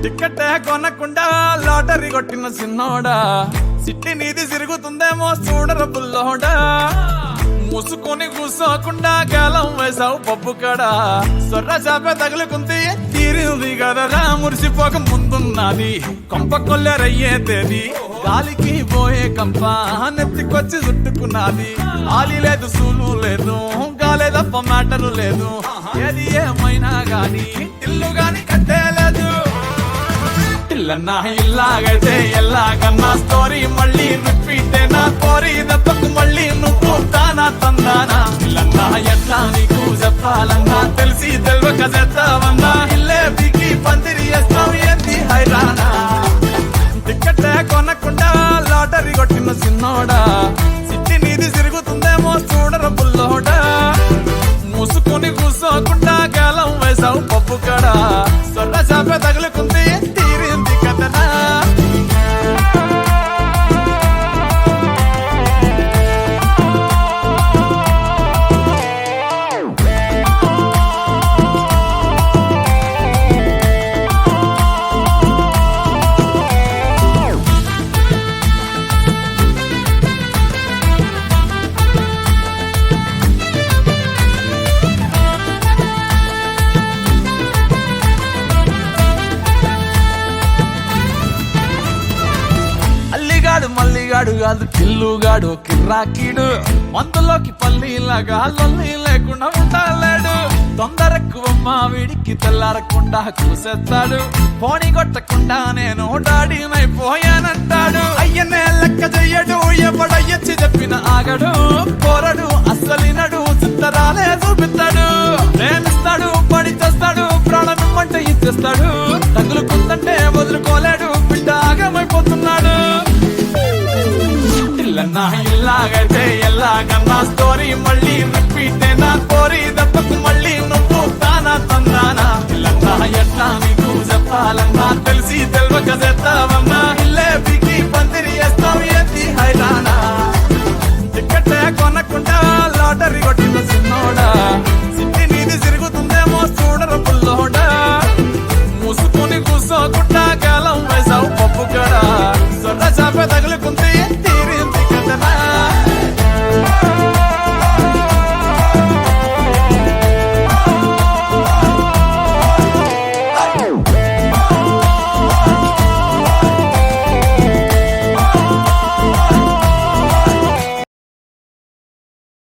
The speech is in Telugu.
టికెట్టే కొనకుండా లాటరీ కొట్టిన సిన్నోడా సిట్టి నీది తిరుగుతుందేమో చూడర బుల్లోడా మూసుకొని కూసోకుండా గాలం వేసావు పప్పు కడా సొర్ర చాప తగులుకుంది తీరింది కదరా మురిసిపోక ముందున్నది కొంప కొల్లెరయ్యే తేది గాలికి పోయే కంప నెత్తికొచ్చి చుట్టుకున్నది ఆలి లేదు సూలు లేదు గాలే తప్ప మ్యాటరు లేదు ఏది ఏమైనా గాని ఇల్లు గాని కట్టేలేదు ఇల్లన్నా ఇల్లాగైతే ఎల్లాగన్నా స్టోరీ మళ్ళీ రిపీట్ నా కోరి దెబ్బకు మళ్ళీ నువ్వు తానా తందానా ఇల్లన్నా ఎట్లా నీకు చెప్పాలన్నా తెలిసి తెలియక చేస్తావన్నా ఇల్లే బిగి పందిరి వేస్తావు ఏంది హైరానా టికెట్టే కొనకుండా లాటరీ కొట్టిన సిన్నోడా సిట్టి నీది తిరుగుతుందేమో చూడర బుల్లోడా మూసుకొని కూసోకుండా గాలం వేసావు పప్పు కడా సొర్ర చాప తగులుకుంది తీరింది కదనా మల్లిగాడు కాదు కిల్లుగాడు కిర్రాకీడు మందులోకి పల్లీలాగా లొల్లి లేకుండా ఉండలేడు తొందరెక్కువ వీడికి తెల్లారకుండా కూసేస్తాడు పోనీ కొట్టకుండా నేను డాడీనైపోయానంటాడు అయ్యనే లెక్క చెయ్యడు ఎవడయ్యచ్చి చెప్పిన ఆగడు పోరడు అస్సలినడు చిత్తరాలే చూపిస్తాడు